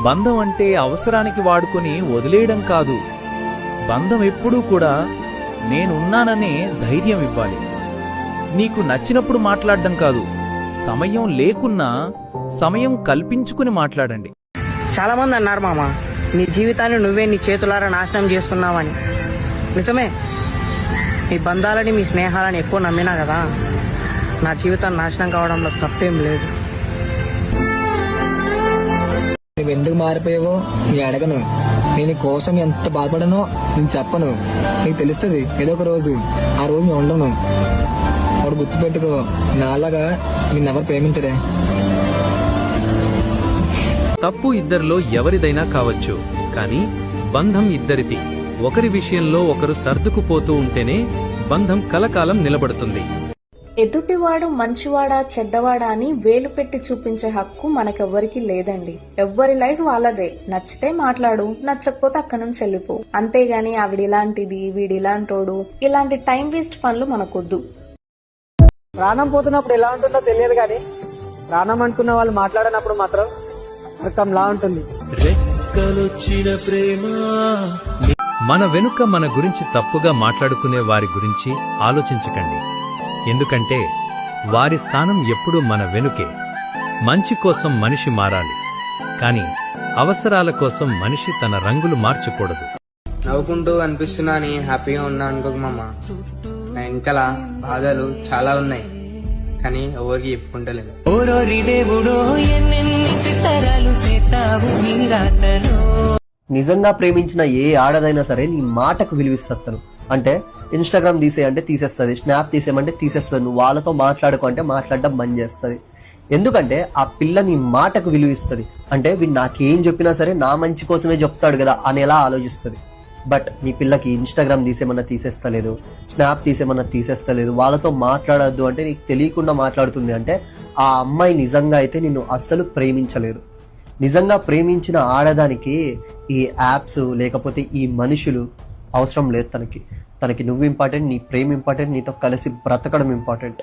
బంధం అంటే అవసరానికి వాడుకొని వదిలేయడం కాదు. బంధం ఎప్పుడూ కూడా నేనున్నాననే ధైర్యం ఇవ్వాలి. నీకు నచ్చినప్పుడు మాట్లాడడం కాదు, సమయం లేకున్నా సమయం కల్పించుకుని మాట్లాడండి. చాలా మంది అన్నారు మామ, నీ జీవితాన్ని నువ్వే నీ చేతులారా నాశనం చేసుకున్నావని. నిజమే, మీ బంధాలని మీ స్నేహాలని ఎక్కువ నమ్మినా కదా, నా జీవితం నాశనం కావడంలో తప్పేం లేదు. నువ్వు ఎందుకు మారిపోయావో నేను అడగను, నేను కోసం ఎంత బాధపడనో నేను చెప్పను. నీకు తెలుస్తుంది ఏదో ఒక రోజు, ఆ రోజు నేను ఉండను. వాడు గుర్తుపెట్టుకో, నాలాగా నిన్నెవరు ప్రేమించడే. తప్పు ఇద్దరిలో ఎవరిదైనా కావచ్చు, కానీ బంధం ఇద్దరిది. ఒకరి విషయంలో ఒకరు సర్దుకుపోతూ ఉంటేనే బంధం కలకాలం నిలబడుతుంది. ఎదుటివాడు మంచివాడా చెడ్డవాడా అని వేలు పెట్టి చూపించే హక్కు మనకెవ్వరికి లేదండి. ఎవ్వరి లైఫ్ వాళ్ళదే. నచ్చితే మాట్లాడు, నచ్చకపోతే అక్కడి నుంచి వెళ్ళిపో. అంతేగాని ఆవిడ ఇలాంటిది, వీడిలాంటోడు, ఇలాంటి టైం వేస్ట్ పనులు మనకొద్దు. ప్రాణం పోతున్నప్పుడు ఎలా ఉంటుందో తెలియదు, కానీ ప్రాణం అనుకున్న వాళ్ళు మాట్లాడినప్పుడు మాత్రం రకంలా ఉంటుంది. మన వెనుక మన గురించి తప్పుగా మాట్లాడుకునే వారి గురించి ఆలోచించకండి. ఎందుకంటే వారి స్థానం ఎప్పుడూ మన వెనుకే. మంచి కోసం మనిషి మారాలి, కానీ అవసరాల కోసం మనిషి తన రంగులు మార్చకూడదు. నవ్వుకుంటూ అనిపిస్తున్నా అని హ్యాపీగా ఉన్నా అనుకోకు మామ. నా ఇంకలా బాధలు చాలా ఉన్నాయి, కానీ ఎవరికి చెప్పుకుంటలేదు. నిజంగా ప్రేమించిన ఏ ఆడదైనా సరే నీ మాటకు విలువిస్తాను. అంటే ఇన్స్టాగ్రామ్ తీసేయంటే తీసేస్తుంది, స్నాప్ తీసేయమంటే తీసేస్తుంది, నువ్వు వాళ్ళతో మాట్లాడుకో అంటే మాట్లాడడం బంద్ చేస్తుంది. ఎందుకంటే ఆ పిల్ల నీ మాటకు విలువిస్తుంది. అంటే వీడు నాకేం చెప్పినా సరే నా మంచి కోసమే చెప్తాడు కదా అనేలా ఆలోచిస్తుంది. బట్ నీ పిల్లకి ఇన్స్టాగ్రామ్ తీసేమన్నా తీసేస్తలేదు, స్నాప్ తీసేమన్నా తీసేస్తలేదు, వాళ్ళతో మాట్లాడద్దు అంటే నీకు తెలియకుండా మాట్లాడుతుంది. అంటే ఆ అమ్మాయి నిజంగా అయితే నిన్ను అస్సలు ప్రేమించలేదు. నిజంగా ప్రేమించిన ఆడదానికి ఈ యాప్స్ లేకపోతే ఈ మనుషులు అవసరం లేదు. తనకి నువ్వు ఇంపార్టెంట్, నీ ప్రేమ ఇంపార్టెంట్, నీతో కలిసి బ్రతకడం ఇంపార్టెంట్.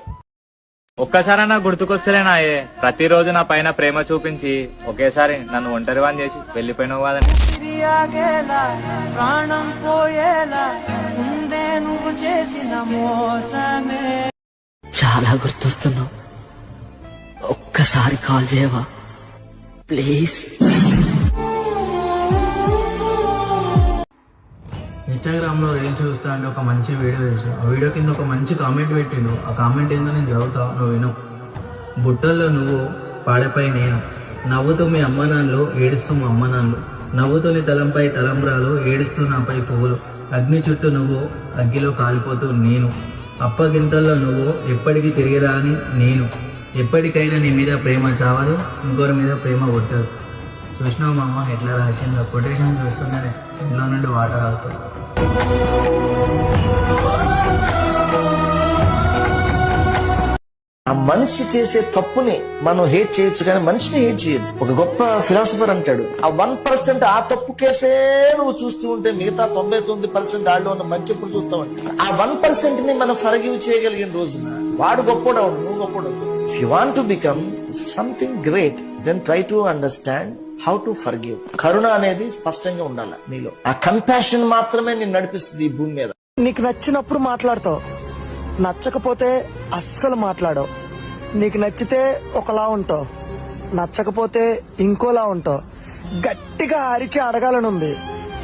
ఒక్కసారైనా గుర్తుకొస్తలేనాయే, ప్రతిరోజు నా పైన ప్రేమ చూపించి ఒకేసారి నన్ను ఒంటరివాన్ చేసి వెళ్ళిపోయినావు కాదని. చాలా గుర్తొస్తున్నావు, ఒక్కసారి కాల్ చేయవా ప్లీజ్? ఇన్స్టాగ్రామ్ లో రీల్స్ చూస్తా అంటే ఒక మంచి వీడియో చేసాను. ఆ వీడియో కింద ఒక మంచి కామెంట్ పెట్టిండు. ఆ కామెంట్ ఏందో నేను చదువుతా, నువ్వు విను. బుట్టల్లో నువ్వు, పాడపై నేను, నవ్వుతూ మీ అమ్మ నాన్నలు, ఏడుస్తూ మా అమ్మ నాన్నలు, నవ్వుతూ నీ తలంపై తలంబ్రాలు, ఏడుస్తూ నాపై పువ్వులు, అగ్ని చుట్టూ నువ్వు, అగ్గిలో కాలిపోతూ నేను, అప్పగింతల్లో నువ్వు, ఎప్పటికీ తిరిగి రాని నేను, ఎప్పటికైనా నీ మీద ప్రేమ చావదు, ఇంకోరి మీద ప్రేమ కొట్టదు. చూసినావు మా అమ్మ ఎట్లా రాసిందో. కొటేషన్ చూస్తుండేనే ఇంట్లో నుండి వాటర్ అవుతుంది. ఆ మనిషి చేసే తప్పుని మనం హేట్ చేయొచ్చు, కానీ మనిషిని హేట్ చేయొద్దు. ఒక గొప్ప ఫిలాసఫర్ అంటాడు, ఆ 1% ఆ తప్పు కేసే నువ్వు చూస్తూ ఉంటే మిగతా 99% ఆళ్ళు ఉన్న మంచి ఎప్పుడు చూస్తావంటే. ఆ 1% ని మనం ఫర్గివ్ చేయగలిగిన రోజున వాడు గొప్పోడవు, నువ్వు గొప్పోడవు. If you want to become something great, then try to understand how to forgive. కరుణ అనేది స్పష్టంగా ఉండాలి నీలో. ఆ కంపాషన్ మాత్రమే నేను నడిపిస్తుంది ఈ భూమి మీద. నీకు నచ్చినప్పుడు మాట్లాడతావు, నచ్చకపోతే అస్సలు మాట్లాడవు. నీకు నచ్చితే ఒకలా ఉంటావు, నచ్చకపోతే ఇంకోలా ఉంటావు. గట్టిగా అరిచి అడగాలనుంది,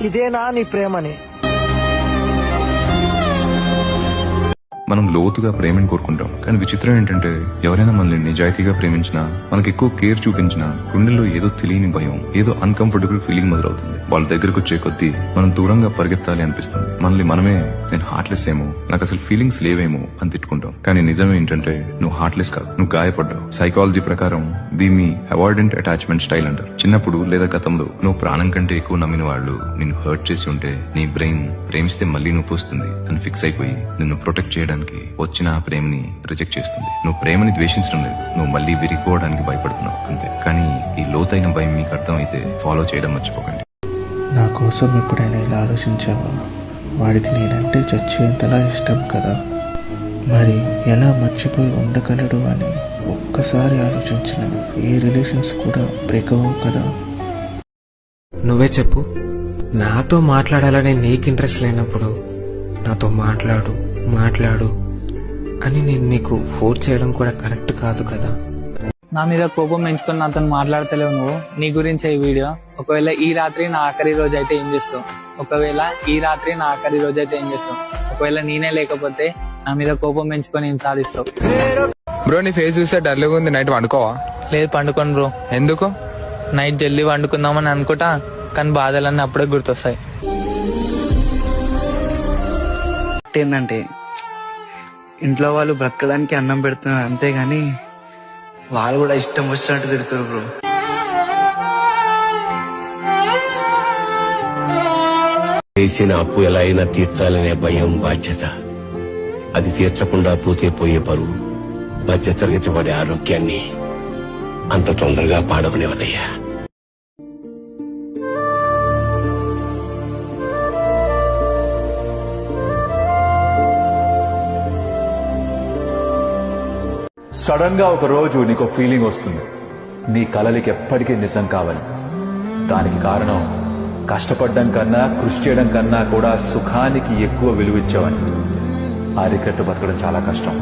ఇదేనా నీ ప్రేమని? మనం లోతుగా ప్రేమని కోరుకుంటాం, కానీ విచిత్రం ఏంటంటే ఎవరైనా మనల్ని నిజాయితీగా ప్రేమించినా, మనకి ఎక్కువ కేర్ చూపించినా, గుండెల్లో ఏదో తెలియని భయం, ఏదో అన్కంఫర్టబుల్ ఫీలింగ్ మొదలవుతుంది. వాళ్ళ దగ్గరకు వచ్చే కొద్దీ మనం దూరంగా పరిగెత్తాలి అనిపిస్తుంది. మనల్ని మనమే నేను హార్ట్లెస్ ఏమో, నాకు అసలు ఫీలింగ్స్ లేవేమో అని తిట్టుకుంటాం. కానీ నిజం ఏంటంటే నువ్వు హార్ట్లెస్ కాదు, నువ్వు గాయపడ్డావు. సైకాలజీ ప్రకారం దీన్ని అవాయిడెంట్ అటాచ్మెంట్ స్టైల్ అంటారు. చిన్నప్పుడు లేదా గతంలో నువ్వు ప్రాణం కంటే ఎక్కువ నమ్మిన వాళ్ళు నిన్ను హర్ట్ చేసి ఉంటే, నీ బ్రెయిన్ ప్రేమిస్తే మళ్ళీ నువ్వు పోస్తుంది అని ఫిక్స్ అయిపోయి నిన్ను ప్రొటెక్ట్ చేయడానికి వచ్చిన ప్రేమని రిజెక్ట్ చేస్తుంది. నువ్వు ప్రేమని ద్వేషించడం లేదు, నువ్వు మళ్ళీ విరిగిపోవడానికి భయపడుతున్నావు అంతే. కానీ ఈ లోతైన భయం మీకు అర్థమైతే ఫాలో చేయడం మర్చిపోకండి. నా కోసం ఎప్పుడైనా ఇలా ఆలోచించావా? వాడికి నేనంటే చచ్చేంతలా ఇష్టం కదా, మరి ఎలా మర్చిపోయి ఉండగలడు అని ఒక్కసారి ఆలోచించిన ఏ రిలేషన్స్ కూడా బ్రేక్ అవ్వవు కదా. నువ్వే చెప్పు. నాతో మాట్లాడాలని నీకు ఇంట్రెస్ట్ లేనప్పుడు నాతో మాట్లాడు అని నేను నీకు ఫోర్స్ చేయడం కూడా కరెక్ట్ కాదు కదా. నా మీద కోపం పెంచుకొని నాతో మాట్లాడతలేవు నువ్వు. నీ గురించే ఈ వీడియో. ఒకవేళ ఈ రాత్రి నా ఆఖరి రోజు అయితే ఏం చేస్తావు? ఒకవేళ నేనే లేకపోతే నా మీద కోపం పెంచుకొని ఏం సాధిస్తావు? బ్రో నీ ఫేస్ చూస్తే డల్గా ఉంది, నైట్ వండుకోవా? లేదు, పండుకోను బ్రో. ఎందుకు? నైట్ జల్దీ వండుకుందామని అనుకుంటా, కానీ బాధలన్నీ అప్పుడే గుర్తొస్తాయి. ఏంటంటే ఇంట్లో వాళ్ళు బ్రతకడానికి అన్నం పెడుతున్నారు అంతేగాని వాళ్ళు కూడా ఇష్టం వచ్చినట్టు తిడుతారు బ్రో. చేసిన అప్పు ఎలా అయినా తీర్చాలనే భయం, బాధ్యత. అది తీర్చకుండా పోతే పోయే పరువు, మధ్యతరగతి పడే ఆరోగ్యాన్ని అంత తొందరగా పాడవనివ్వదయ్యా. సడన్ గా ఒక రోజు నీకు ఫీలింగ్ వస్తుంది, నీ కలలకి ఎప్పటికీ నిజం కావాలి. దానికి కారణం కష్టపడడం కన్నా, కృషి చేయడం కన్నా కూడా సుఖానికి ఎక్కువ విలువిచ్చావని. ఆ రిగ్రెట్ బతకడం చాలా కష్టం.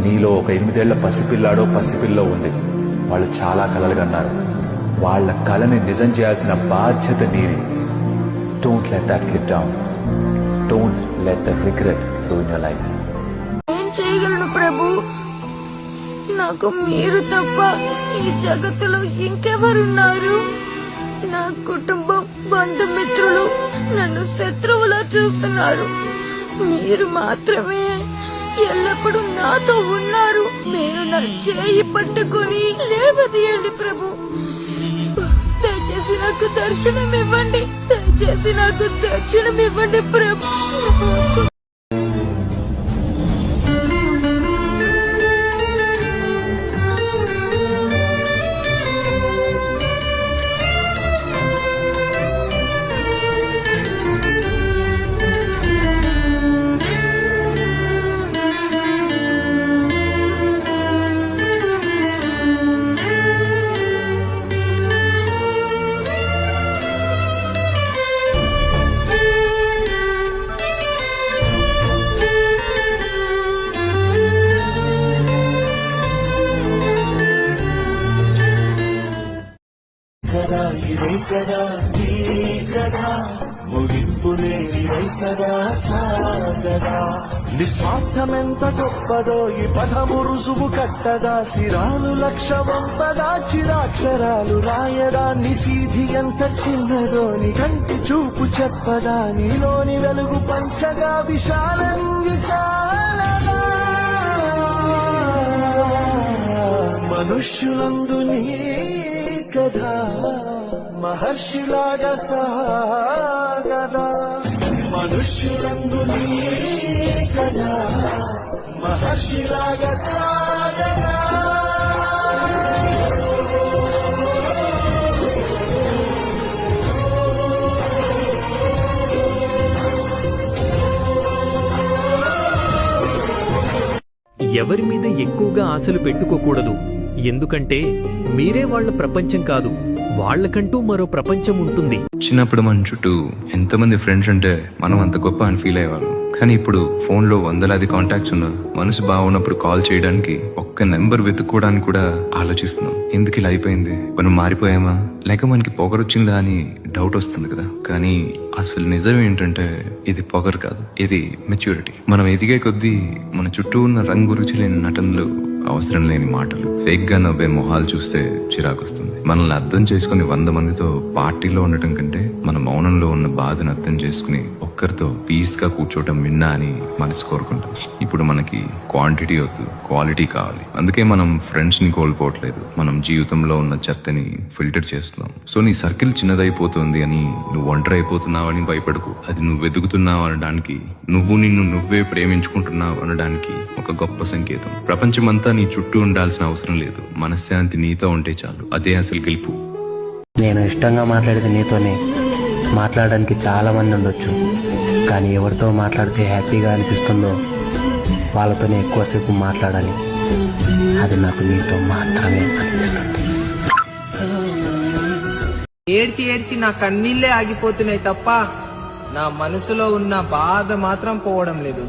నీలో ఒక 8 ఏళ్ల పసిపిల్లో ఉంది. వాళ్ళు చాలా కలలు కన్నారు. వాళ్ళ కలని నిజం చేయాల్సిన బాధ్యత నీది. Don't let that kid down. Don't let the regret ruin your life. ఏం చేయగలను ప్రభు? నాకు మీరు తప్ప ఈ జగత్తులో ఇంకెవరున్నారు? నా కుటుంబం, బంధుమిత్రులు నన్ను శత్రువులా చూస్తున్నారు. మీరు మాత్రమే ఎల్లప్పుడూ నాతో ఉన్నారు. మీరు నా చేయి పట్టుకుని లేవదీయండి ప్రభు. దయచేసి నాకు దర్శనం ఇవ్వండి ప్రభు. నిస్వార్థమెంత గొప్పదో ఈ పదము రుజువు కట్టదా. సిరాలు లక్ష వంపదా, చిరాక్షరాలు రాయదా. నిసీధి ఎంత చిన్నదో నీ కంటి చూపు చెప్పదా. నీలోని వెలుగు పంచగా విశాలంగి చాలదా. మనుష్యులందు నీ కదా మహర్షిలాగా సాగదా. మనుష్యులందు నీ కదా మహర్షిలాగా సాగదా. ఎవరి మీద ఎక్కువగా ఆశలు పెట్టుకోకూడదు. ఎందుకంటే మీరే వాళ్ళ ప్రపంచం కాదు, వాళ్ళకంటూ మరో ప్రపంచం ఉంటుంది. చిన్నప్పుడు మన చుట్టూ ఎంతమంది ఫ్రెండ్స్ ఉంటే మనం అంత గొప్ప అని ఫీల్ అయ్యేవాళ్ళం. కానీ ఇప్పుడు ఫోన్లో వందలాది కాంటాక్ట్స్ ఉన్న, మనసు బాగున్నప్పుడు కాల్ చేయడానికి ఒక్క నెంబర్ వెతుక్కోవడానికి కూడా ఆలోచిస్తున్నాం. ఎందుకు ఇలా అయిపోయింది? మనం మారిపోయామా, లేక మనకి పొగరొచ్చిందా అని డౌట్ వస్తుంది కదా. కానీ అసలు నిజం ఏంటంటే ఇది పొగరు కాదు, ఇది మెచ్యూరిటీ. మనం ఎదిగే కొద్దీ మన చుట్టూ ఉన్న రంగు రుచి లేని నటనలు, అవసరం లేని మాటలు, ఫేక్ గా నవ్వే మొహాలు చూస్తే చిరాకు వస్తుంది. మనల్ని అర్థం చేసుకుని 100 మందితో పార్టీలో ఉండటం కంటే మన మౌనంలో ఉన్న బాధను అర్థం చేసుకుని ఒక్కరితో పీస్ గా కూర్చోవటం విన్నా అని మనసు కోరుకుంటాం. ఇప్పుడు మనకి క్వాంటిటీ వద్దు, క్వాలిటీ కావాలి. అందుకే మనం ఫ్రెండ్స్ ని కోల్పోవట్లేదు, మనం జీవితంలో ఉన్న చెత్తని ఫిల్టర్ చేస్తున్నాం. సో నీ సర్కిల్ చిన్నదైపోతుంది అని, నువ్వు ఒంటరి అయిపోతున్నావని భయపడకు. అది నువ్వు వెతుకుతున్నావు అనడానికి, నువ్వు నిన్ను నువ్వే ప్రేమించుకుంటున్నావు అనడానికి ఒక గొప్ప సంకేతం. ప్రపంచమంతా నీ చుట్టూ ఉండాల్సిన అవసరం లేదు, మనశ్శాంతి నీతో ఉంటే చాలు. అదే అసలు గెలుపు. నేను ఇష్టంగా మాట్లాడితే నీతోనే. మాట్లాడడానికి చాలా మంది ఉండొచ్చు, కానీ ఎవరితో మాట్లాడితే హ్యాపీగా అనిపిస్తుందో వాళ్ళతోనే ఎక్కువసేపు మాట్లాడాలి. అది నాకు నీతో మాత్రమే అనిపిస్తుంది. ఏడ్చి ఏడ్చి నా కన్నీళ్లే ఆగిపోతున్నాయి తప్ప నా మనసులో ఉన్న బాధ మాత్రం పోవడం లేదు.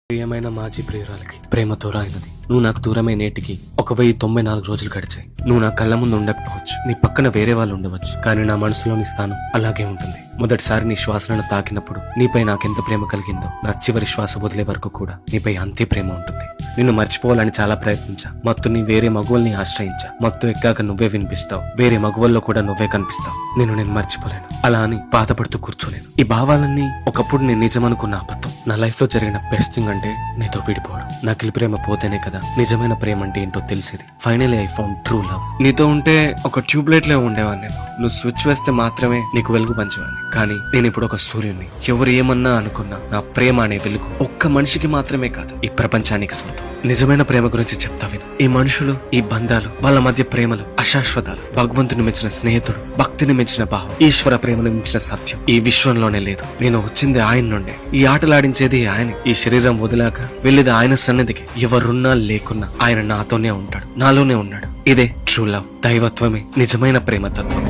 ప్రియమైన మాజీ ప్రియురాలకి ప్రేమతో రాయినది. నువ్వు నాకు దూరమే నేటికి 1094 రోజులు గడిచాయి. నువ్వు నా కళ్ళ ముందు ఉండకపోవచ్చు, నీ పక్కన వేరే వాళ్ళు ఉండవచ్చు, కానీ నా మనసులోని స్థానం అలాగే ఉంటుంది. మొదటిసారి నీ శ్వాసలను తాకినప్పుడు నీపై నాకెంత ప్రేమ కలిగిందో నా చివరి శ్వాస వదిలే వరకు కూడా నీపై అంతే ప్రేమ ఉంటుంది. నిన్ను మర్చిపోవాలని చాలా ప్రయత్నించా. మత్తుని వేరే మగువల్ని ఆశ్రయించా. మత్తు ఎక్కాక నువ్వే వినిపిస్తావు, వేరే మగువల్లో కూడా నువ్వే కనిపిస్తావు. నేను మర్చిపోలేను, అలా అని బాధపడుతూ కూర్చోలేను. ఈ భావాలన్నీ ఒకప్పుడు నేను నిజమనుకున్న అబద్ధం. నా లైఫ్ లో జరిగిన బెస్ట్ థింగ్ అంటే నీతో విడిపోవడం. నకిలీ ప్రేమ పోతేనే కదా నిజమైన ప్రేమ అంటే ఏంటో తెలిసేది. Finally I found true love. నీతో ఉంటే ఒక ట్యూబ్ లైట్ లో ఉండేవాడిని. నువ్వు స్విచ్ వేస్తే మాత్రమే నీకు వెలుగు పంచేవాడిని, కానీ నేను ఇప్పుడు ఒక సూర్యుడిని. ఎవరు ఏమన్నా అనుకున్నా నా ప్రేమ అనే వెలుగు ఒక్క మనిషికి మాత్రమే కాదు, ఈ ప్రపంచానికి సొంతం. నిజమైన ప్రేమ గురించి చెప్తా విను. ఈ మనుషులు, ఈ బంధాలు, వాళ్ళ మధ్య ప్రేమలు అశాశ్వతాలు. భగవంతుని మెచ్చిన స్నేహితుడు, భక్తిని మెచ్చిన భావం, ఈశ్వర ప్రేమను మించిన సత్యం ఈ విశ్వంలోనే లేదు. నేను వచ్చింది ఆయన నుండే, ఈ ఆటలాడించేది ఆయన. ఈ శరీరం వదిలాక వెళ్ళేది ఆయన సన్నిధికి. ఎవరున్నా లేకున్నా ఆయన నాతోనే ఉంటాడు, నాలోనే ఉన్నాడు. ఇదే ట్రూ లవ్. దైవత్వమే నిజమైన ప్రేమ తత్వం.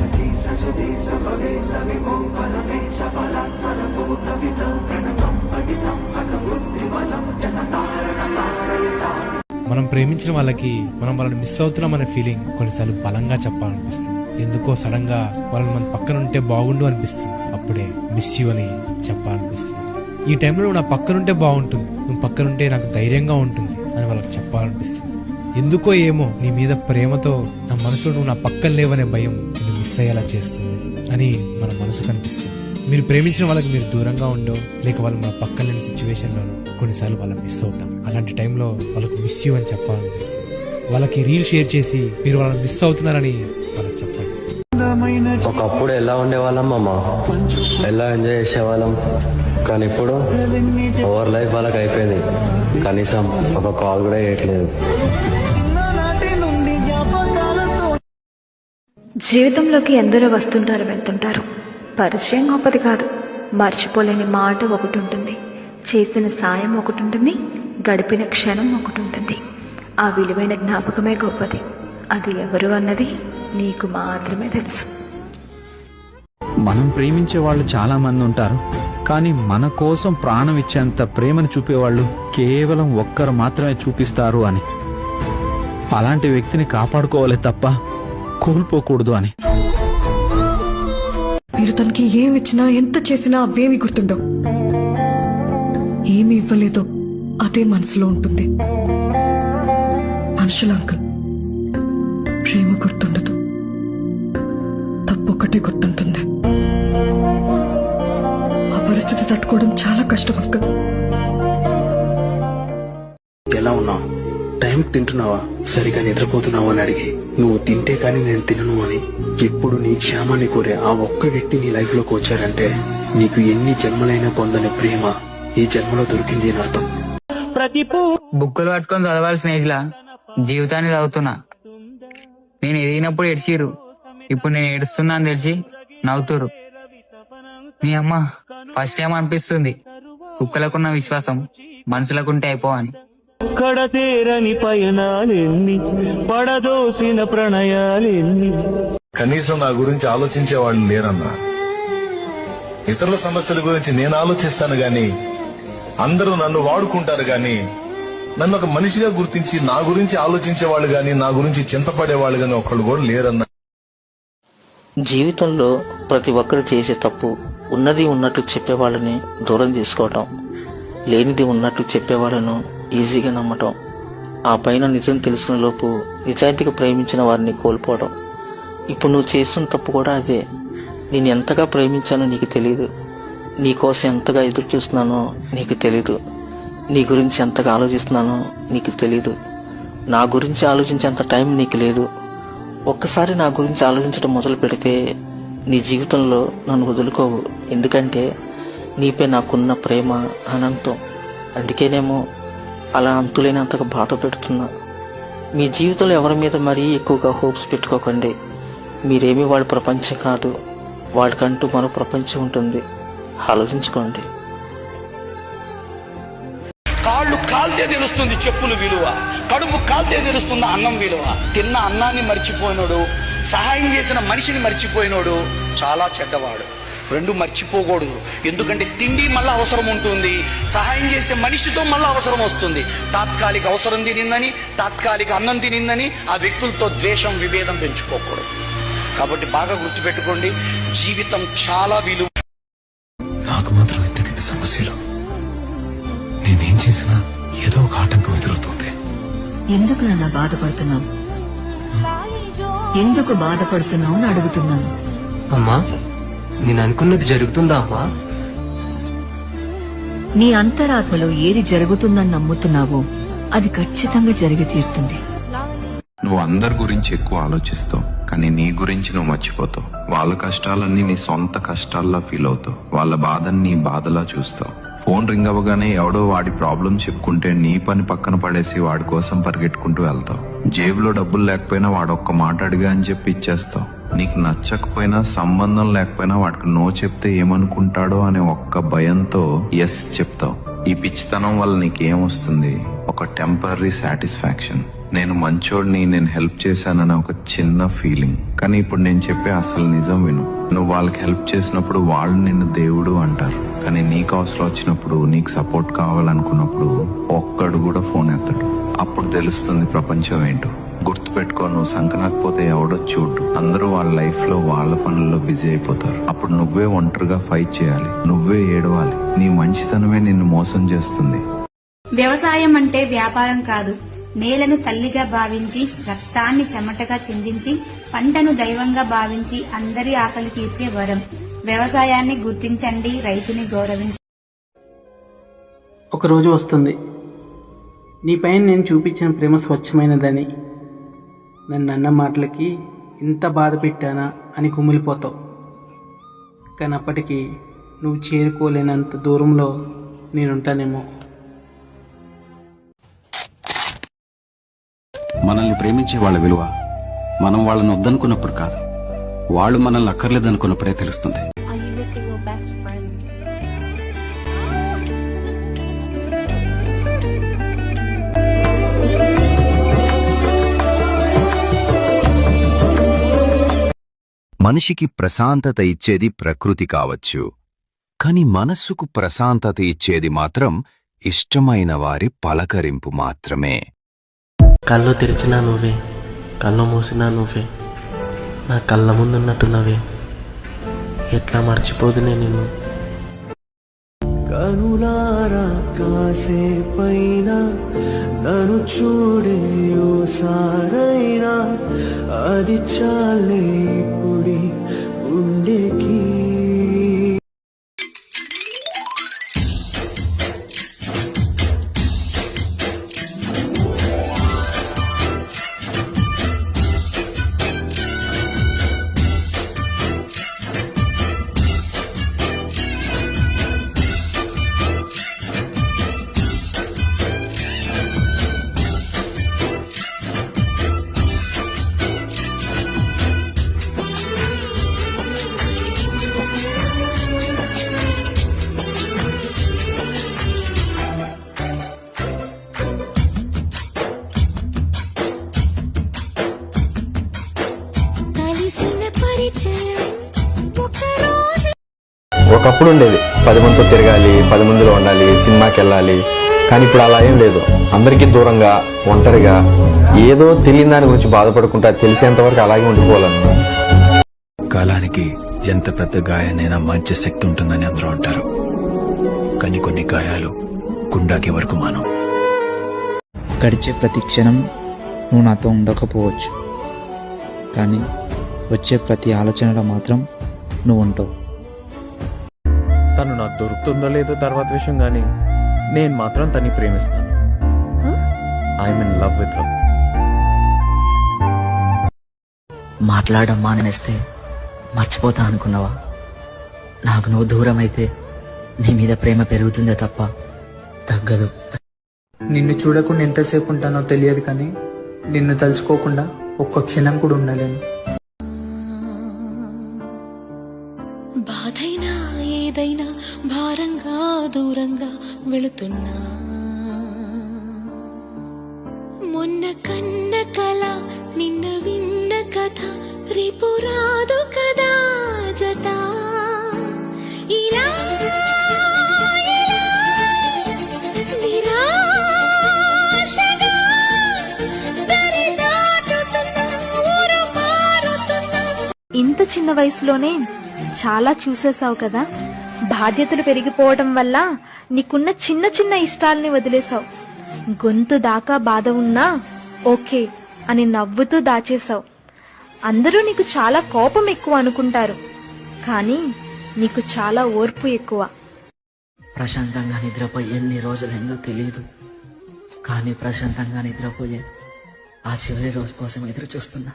మనం ప్రేమించిన వాళ్ళకి మనం వాళ్ళని మిస్ అవుతున్నామనే ఫీలింగ్ కొన్నిసార్లు బలంగా చెప్పాలనిపిస్తుంది. ఎందుకో సడన్ గా వాళ్ళని మన పక్కన ఉంటే బాగుండు అనిపిస్తుంది. అప్పుడే మిస్ యూ అని చెప్పాలనిపిస్తుంది. ఈ టైంలో నువ్వు నా పక్కనుంటే బాగుంటుంది, నువ్వు పక్కనుంటే నాకు ధైర్యంగా ఉంటుంది అని వాళ్ళకి చెప్పాలనిపిస్తుంది. ఎందుకో ఏమో నీ మీద ప్రేమతో నా మనసులో నువ్వు నా పక్కన లేవనే భయం నిన్ను మిస్ అయ్యేలా చేస్తుంది అని మన మనసు కనిపిస్తుంది. మీరు ప్రేమించిన వాళ్ళకి మీరు దూరంగా ఉండో, లేక వాళ్ళు మన పక్కన లేని సిచ్యువేషన్లోనో కొన్నిసార్లు వాళ్ళని మిస్ అవుతాం. అలాంటి టైంలో వాళ్ళకు మిస్ యూ అని చెప్పాలనిపిస్తుంది. వాళ్ళకి రీల్ షేర్ చేసి మీరు వాళ్ళని మిస్ అవుతున్నారని వాళ్ళకి చెప్పండి. ఒకప్పుడు ఎలా ఉండేవాళ్ళం అమ్మా, ఎలా ఎంజాయ్ చేసేవాళ్ళం, కానీ ఇప్పుడు ఓవర్ లైఫ్ వాళ్ళకి అయిపోయింది. కనీసం ఒక కాల్ కూడా చేయట్లేదు. జీవితంలోకి ఎందరో వస్తుంటారు, వెళ్తుంటారు. పరిచయం గొప్పది కాదు, మర్చిపోలేని మాట ఒకటి ఉంటుంది, చేసిన సాయం ఒకటి ఉంటుంది, గడిపిన క్షణం ఒకటి ఉంటుంది. ఆ విలువైన జ్ఞాపకమే గొప్పది. అది ఎవరు అన్నది నీకు మాత్రమే తెలుసు. మనం ప్రేమించే వాళ్ళు చాలా మంది ఉంటారు, కానీ మన కోసం ప్రాణం ఇచ్చేంత ప్రేమను చూపేవాళ్ళు కేవలం ఒక్కరు మాత్రమే చూపిస్తారు అని. అలాంటి వ్యక్తిని కాపాడుకోవాలి తప్ప కోల్పోకూడదు అని. మీరు తనకి ఏమి ఇచ్చినా, ఎంత చేసినా అవేమి గుర్తుండవు. ఏమి ఇవ్వలేదో అదే మనసులో ఉంటుంది. మనుషుల అంకుల్, ప్రేమ గుర్తుండదు, తప్పొక్కటే గుర్తుంటుంది. ఆ పరిస్థితి తట్టుకోవడం చాలా కష్టం అంకుల్. ఎలా ఉన్నావు, టైం తింటున్నావా, సరిగా నిద్రపోతున్నావు అని అడిగి, నువ్వు తింటే కానీ నేను తినను అని ఎప్పుడు నీ క్షేమాన్ని కోరే ఆ ఒక్క వ్యక్తి నీ లైఫ్ లోకి వచ్చారంటే నీకు ఎన్ని జన్మలైనా పొందని ప్రేమ ఈ జన్మలో దొరికింది అని అర్థం. బుక్కులు పట్టుకొని చదవాలి స్నేహితులా, జీవితాన్ని చదువుతున్నా. నేను ఎదిగినప్పుడు ఏడ్చిర్రు, ఇప్పుడు నేను ఏడుస్తున్నా అని తెలిసి నవ్వుతురు. మీ అమ్మ ఫస్ట్ టైం అనిపిస్తుంది కుక్కలకున్న విశ్వాసం మనుషులకుంటే అయిపోవని. కడతేరని పయనాలెన్ని, పడదోసిన ప్రణయాలెన్ని. కనీసం నా గురించి ఆలోచించేవాళ్ళు లేరన్నా. ఇతరుల సమస్యల గురించి నేను ఆలోచిస్తాను గాని, అందరూ నన్ను వాడుకుంటారు గాని, నన్ను ఒక మనిషిగా గుర్తించి నా గురించి ఆలోచించేవాళ్ళు గాని, నా గురించి చింతపడేవాళ్ళు గాని ఒకళ్ళు కూడా లేరన్నా. జీవితంలో ప్రతి ఒక్కరు చేసే తప్పు ఉన్నది ఉన్నట్టు చెప్పేవాళ్ళని దూరం చేసుకోవటం, లేనిది ఉన్నట్టు చెప్పేవాళ్ళను ఈజీగా నమ్మటం, ఆ పైన నిజం తెలిసిన లోపు నిజాయితీగా ప్రేమించిన వారిని కోల్పోవడం. ఇప్పుడు నువ్వు చేస్తున్న తప్పు కూడా అదే. నేను ఎంతగా ప్రేమించానో నీకు తెలియదు, నీకోసం ఎంతగా ఎదురు చూస్తున్నానో నీకు తెలీదు, నీ గురించి ఎంతగా ఆలోచిస్తున్నానో నీకు తెలీదు, నా గురించి ఆలోచించేంత టైం నీకు లేదు. ఒక్కసారి నా గురించి ఆలోచించడం మొదలు పెడితే నీ జీవితంలో నన్ను వదులుకోవు. ఎందుకంటే నీపై నాకున్న ప్రేమ అనంతం. అందుకేనేమో అలా అంతులేనంతగా బాధ పెడుతున్నా. మీ జీవితంలో ఎవరి మీద మరీ ఎక్కువగా హోప్స్ పెట్టుకోకండి. మీరేమీ వాడి ప్రపంచం కాదు, వాడికంటూ మరో ప్రపంచం ఉంటుంది. ఆలోచించుకోండి. కాళ్ళు కాల్తే తెలుస్తుంది చెప్పులు విలువ, కడుపు కాల్తే తెలుస్తుంది అన్నం విలువ. తిన్న అన్నాన్ని మర్చిపోయినోడు, సహాయం చేసిన మనిషిని మర్చిపోయినోడు చాలా చెడ్డవాడు. రెండు మర్చిపోకూడదు. ఎందుకంటే తిండి మళ్ళీ అవసరం ఉంటుంది, సహాయం చేసే మనిషితో మళ్ళీ అవసరం వస్తుంది. తాత్కాలిక అవసరం తినిందని, తాత్కాలిక అన్నం తినిందని ఆ వ్యక్తులతో ద్వేషం, విభేదం పెంచుకోకూడదు. కాబట్టి బాగా గుర్తుపెట్టుకోండి, జీవితం చాలా విలువ. నాకు మాత్రం ఎందుకు సమస్యలు? నేనేం చేసినా ఏదో ఒక ఆటంకం ఎదురవుతుంది. ఎందుకు నాన్న బాధపడుతున్నావు? ఎందుకు బాధపడుతున్నావు అని అడుగుతున్నాను. అమ్మా, నేను అనుకున్నది జరుగుతుందా అమ్మా? నీ అంతరాత్మలో ఏది జరుగుతుందని నమ్ముతున్నావో అది ఖచ్చితంగా జరిగి తీరుతుంది. నువ్వు అందరి గురించి ఎక్కువ ఆలోచిస్తావు, కానీ నీ గురించి నువ్వు మర్చిపోతావు. వాళ్ళ కష్టాలన్నీ నీ సొంత కష్టాల్లా ఫీల్ అవుతావు. వాళ్ళ బాధని నీ బాధలా చూస్తావు. ఫోన్ రింగ్ అవ్వగానే ఎవడో వాడి ప్రాబ్లం చెప్పుకుంటే నీ పని పక్కన పడేసి వాడి కోసం పరిగెట్టుకుంటూ వెళ్తావు. జేబులో డబ్బులు లేకపోయినా వాడొక్క మాట అడిగా అని చెప్పి ఇచ్చేస్తావు. నీకు నచ్చకపోయినా, సంబంధం లేకపోయినా వాడికి నో చెప్తే ఏమనుకుంటాడో అనే ఒక్క భయంతో ఎస్ చెప్తావు. ఈ పిచ్చితనం వల్ల నీకేమొస్తుంది? ఒక టెంపరీ సాటిస్ఫాక్షన్. నేను మంచోడిని, నేను హెల్ప్ చేశానని ఒక చిన్న ఫీలింగ్. కానీ ఇప్పుడు నేను చెప్పే అసలు నిజం విను. నువ్వు వాళ్ళకి హెల్ప్ చేసినప్పుడు వాళ్ళు నిన్ను దేవుడు అంటారు, కానీ నీకు అవసరం వచ్చినప్పుడు, నీకు సపోర్ట్ కావాలనుకున్నప్పుడు ఒక్కడు కూడా ఫోన్ ఎత్తడు. అప్పుడు తెలుస్తుంది ప్రపంచం ఏంటో. గుర్తుపెట్టుకో, నువ్వు సంకనాకపోతే ఎవడో చూడు. అందరూ వాళ్ళ లైఫ్ లో వాళ్ళ పనుల్లో బిజీ అయిపోతారు. అప్పుడు నువ్వే ఒంటరిగా ఫైట్ చేయాలి, నువ్వే ఏడవాలి. నీ మంచితనమే నిన్ను మోసం చేస్తుంది. వ్యవసాయం అంటే వ్యాపారం కాదు. నేలను తల్లిగా భావించి, రక్తాన్ని చెమటగా చిందించి, పంటను దైవంగా భావించి అందరి ఆకలి తీర్చే వరం. వ్యవసాయాన్ని గుర్తించండి, రైతుని గౌరవించండి. ఒక రోజు వస్తుంది, నీపైన నేను చూపించిన ప్రేమ స్వచ్ఛమైనదని, నన్ను అన్న మాటలకి ఇంత బాధ పెట్టానా అని కుమిలిపోతావు. కానీ అప్పటికి నువ్వు చేరుకోలేనంత దూరంలో నేనుంటానేమో. మనల్ని ప్రేమించే వాళ్ళ విలువ మనం వాళ్ళని వద్దనుకున్నప్పుడు కాదు, వాళ్ళు మనల్ని అక్కర్లేదనుకున్నప్పుడే తెలుస్తుంది. మనిషికి ప్రశాంతత ఇచ్చేది ప్రకృతి కావచ్చు, కాని మనస్సుకు ప్రశాంతత ఇచ్చేది మాత్రం ఇష్టమైన వారి పలకరింపు మాత్రమే. కళ్ళు తెరిచినా నువ్వే, కళ్ళు మూసినా నువ్వే, నా కళ్ళ ముందున్నట్టున్నవే, ఎట్లా మర్చిపోదునే నిన్ను. కనులారా కాసేపైనా నన్ను చూడే ఓసారైనా, అది చాలే ఇప్పుడి ఉండేకి. ఒకప్పుడు ఉండేది 10 మందితో తిరగాలి, 10 మందిలో ఉండాలి, సినిమాకి వెళ్ళాలి. కానీ ఇప్పుడు అలా ఏం లేదు. అందరికీ దూరంగా, ఒంటరిగా, ఏదో తెలియని దాని గురించి బాధపడుకుంటా తెలిసేంత వరకు అలాగే ఉండిపోవాలను. కాలానికి ఎంత పెద్ద గాయానైనా మంచి శక్తి ఉంటుందని అందరూ అంటారు, కానీ కొన్ని గాయాలు గుండాకి వరకు మానం. గడిచే ప్రతి క్షణం నువ్వు నాతో ఉండకపోవచ్చు, కానీ వచ్చే ప్రతి ఆలోచనలో మాత్రం నువ్వు ఉంటావు. తను నాకు దొరుకుతుందో లేదో తర్వాత విషయం, కానీ నేను మాత్రం తన్ని ప్రేమిస్తాను. I'm in love with her. మాట్లాడడం మానేస్తే మర్చిపోతా అనుకున్నావా? నాకు నువ్వు దూరం అయితే నీ మీద ప్రేమ పెరుగుతుందే తప్ప తగ్గదు. నిన్ను చూడకుండా ఎంతసేపు ఉంటానో తెలియదు, కానీ నిన్ను తలుచుకోకుండా ఒక్క క్షణం కూడా ఉండలేను. బాధైనా ఏదైనా భారంగా దూరంగా వెళుతున్నా, మొన్న కన్న కల నిన్న విన్న కథ రేపు రాదు కదా జత ఇలా నిరాశగా దరి దాటుతున్నా ఊరు మారుతున్నా. ఇంత చిన్న వయసులోనే చాలా చూసేసావు కదా. బాధ్యతలు పెరిగిపోవడం వల్ల నీకున్న చిన్న చిన్న ఇష్టాల్ని వదిలేసావు. గొంతు దాకా బాధ ఉన్నా ఓకే అని నవ్వుతూ దాచేశావు. అందరూ నీకు చాలా కోపం ఎక్కువ అనుకుంటారు, కానీ నీకు చాలా ఓర్పు ఎక్కువ. ప్రశాంతంగా నిద్రపోయి ఎన్ని రోజులైందో తెలియదు, కానీ ప్రశాంతంగా నిద్రపోయే ఆ చివరి రోజు కోసం ఎదురు చూస్తున్నా.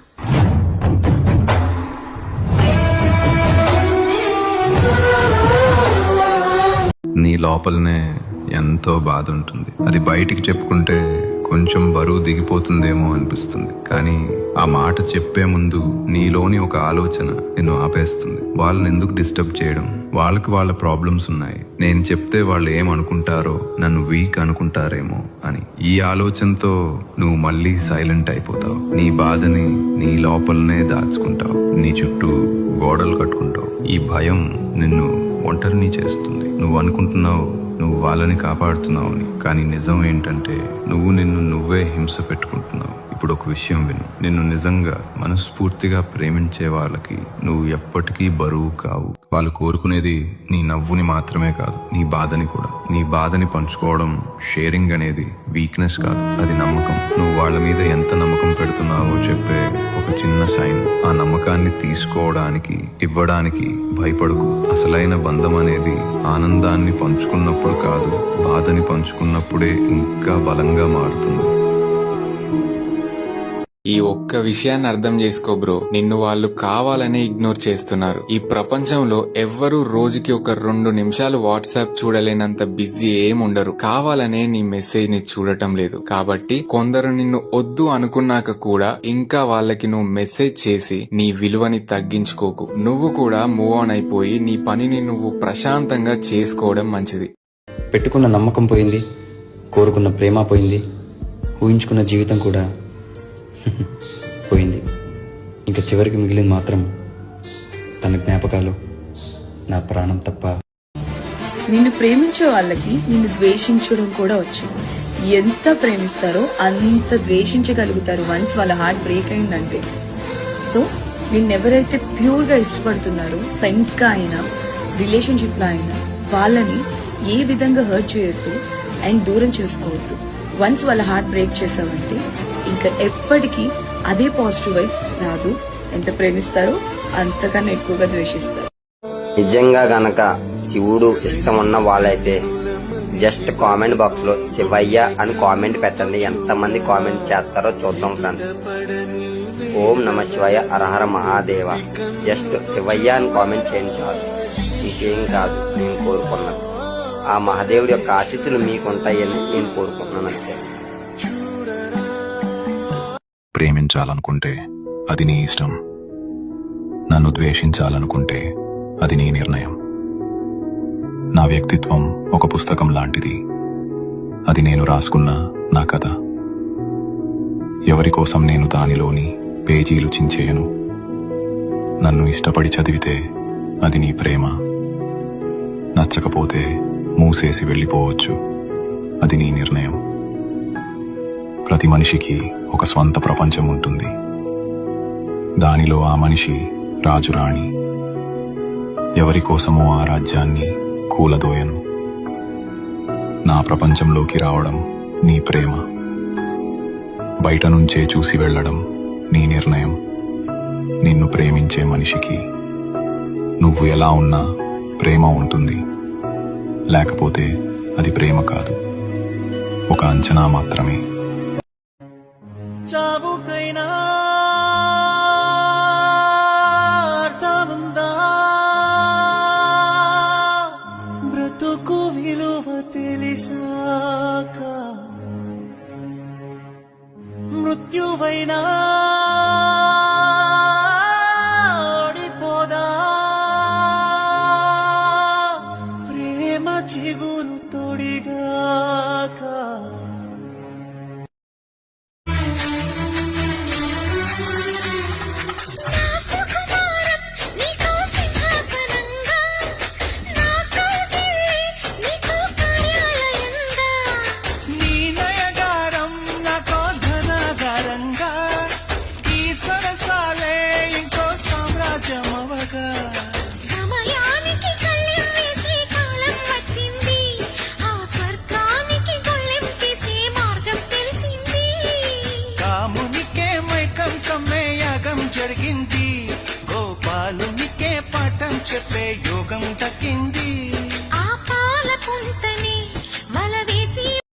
నీ లోపలనే ఎంతో బాధ ఉంటుంది. అది బయటికి చెప్పుకుంటే కొంచెం బరువు దిగిపోతుందేమో అనిపిస్తుంది, కానీ ఆ మాట చెప్పే ముందు నీలోని ఒక ఆలోచన నిన్ను ఆపేస్తుంది. వాళ్ళని ఎందుకు డిస్టర్బ్ చేయడం, వాళ్ళకి వాళ్ళ ప్రాబ్లమ్స్ ఉన్నాయి, నేను చెప్తే వాళ్ళు ఏమనుకుంటారో, నన్ను వీక్ అనుకుంటారేమో అని. ఈ ఆలోచనతో నువ్వు మళ్ళీ సైలెంట్ అయిపోతావు. నీ బాధని నీ లోపలనే దాచుకుంటావు, నీ చుట్టూ గోడలు కట్టుకుంటావు. ఈ భయం నిన్ను ఒంటరిని చేస్తుంది. నువ్వు అనుకుంటున్నావు నువ్వు వాళ్ళని కాపాడుతున్నావని, కానీ నిజం ఏంటంటే నువ్వు నిన్ను నువ్వే హింస పెట్టుకుంటున్నావు. ఇప్పుడు ఒక విషయం విను, నిన్ను నిజంగా మనస్ఫూర్తిగా ప్రేమించే వాళ్ళకి నువ్వు ఎప్పటికీ బరువు కావు. వాళ్ళు కోరుకునేది నీ నవ్వుని మాత్రమే కాదు, నీ బాధని కూడా. నీ బాధని పంచుకోవడం, షేరింగ్ అనేది వీక్నెస్ కాదు, అది నమ్మకం. నువ్వు వాళ్ళ మీద ఎంత నమ్మకం పెడుతున్నావో చెప్పే ఒక చిన్న సైన్. ఆ నమ్మకాన్ని తీసుకోవడానికి, ఇవ్వడానికి భయపడకు. అసలైన బంధం అనేది ఆనందాన్ని పంచుకున్నప్పుడు కాదు, బాధని పంచుకున్నప్పుడే ఇంకా బలంగా మారుతుంది. ఈ ఒక్క విషయాన్ని అర్థం చేసుకో బ్రో, నిన్ను వాళ్ళు కావాలనే ఇగ్నోర్ చేస్తున్నారు. ఈ ప్రపంచంలో ఎవ్వరూ రోజుకి ఒక 2 నిమిషాలు వాట్సాప్ చూడలేనంత బిజీ ఏముండరు. కావాలనే నీ మెసేజ్ ని చూడటం లేదు కాబట్టి కొందరు నిన్ను వద్దు అనుకున్నాక కూడా ఇంకా వాళ్ళకి నువ్వు మెసేజ్ చేసి నీ విలువని తగ్గించుకోకు. నువ్వు కూడా మూవ్ ఆన్ అయిపోయి నీ పనిని నువ్వు ప్రశాంతంగా చేసుకోవడం మంచిది. పెట్టుకున్న నమ్మకం పోయింది, కోరుకున్న ప్రేమ పోయింది, ఊహించుకున్న జీవితం కూడా పోయింది. ఇంకా చివరికి మిగిలింది మాత్రం తన జ్ఞాపకాలు, నా ప్రాణం తప్ప. నిన్ను ప్రేమించే వాళ్ళకి నిన్ను ద్వేషించడం కూడా వచ్చు. ఎంత ప్రేమిస్తారో అంత ద్వేషించగలుగుతారు వన్స్ వాళ్ళ హార్ట్ బ్రేక్ అయిందంటే. సో నిన్నెవరైతే ప్యూర్ గా ఇష్టపడుతున్నారో, ఫ్రెండ్స్ గా అయినా రిలేషన్షిప్ లో అయినా, వాళ్ళని ఏ విధంగా హర్ట్ చేయొద్దు అండ్ దూరం చేసుకోవద్దు. వన్స్ వాళ్ళ హార్ట్ బ్రేక్ చేసావంటే ఇంకా ఎప్పటికీ అదే పాజిటివ్ వైబ్స్ రాదు. ఎంత ప్రేమిస్తారో అంతకన్నా ఎక్కువగా ద్వేషిస్తారు. నిజంగా గనక శివుడు ఇష్టమున్న వాళ్ళైతే జస్ట్ కామెంట్ బాక్స్ లో శివయ్య అని కామెంట్ పెట్టండి. ఎంతమంది కామెంట్ చేస్తారో చూద్దాం ఫ్రెండ్స్. ఓం నమ శివయ్య, హరహర మహాదేవ. జస్ట్ శివయ్య అని కామెంట్ చేయండి చాలు. ఇంకేం కాదు నేను కోరుకున్నాను. ఆ మహాదేవుడి యొక్క ఆశీస్సులు మీకుంటాయని నేను కోరుకుంటున్నాను అంతే. ప్రేమించాలనుకుంటే అది నీ ఇష్టం, నన్ను ద్వేషించాలనుకుంటే అది నీ నిర్ణయం. నా వ్యక్తిత్వం ఒక పుస్తకం లాంటిది, అది నేను రాసుకున్న నా కథ. ఎవరి కోసం నేను దానిలోని పేజీలు చించేయను. నన్ను ఇష్టపడి చదివితే అది నీ ప్రేమ, నచ్చకపోతే మూసేసి వెళ్ళిపోవచ్చు, అది నీ నిర్ణయం. ప్రతి మనిషికి ఒక స్వంత ప్రపంచం ఉంటుంది. దానిలో ఆ మనిషి రాజురాణి. ఎవరి కోసమో ఆ రాజ్యాన్ని కూలదోయను. నా ప్రపంచంలోకి రావడం నీ ప్రేమ, బయట నుంచే చూసి వెళ్ళడం నీ నిర్ణయం. నిన్ను ప్రేమించే మనిషికి నువ్వు ఎలా ఉన్నా ప్రేమ ఉంటుంది, లేకపోతే అది ప్రేమ కాదు, ఒక అంచనా మాత్రమే. చావుకైనా అర్థముందా, బ్రతుకు విలువ తెలిసాక మృత్యువైనా ఓడిపోదా, ప్రేమ చిగురు తొడిగాక. చెప్పే యోగం తగ్గింది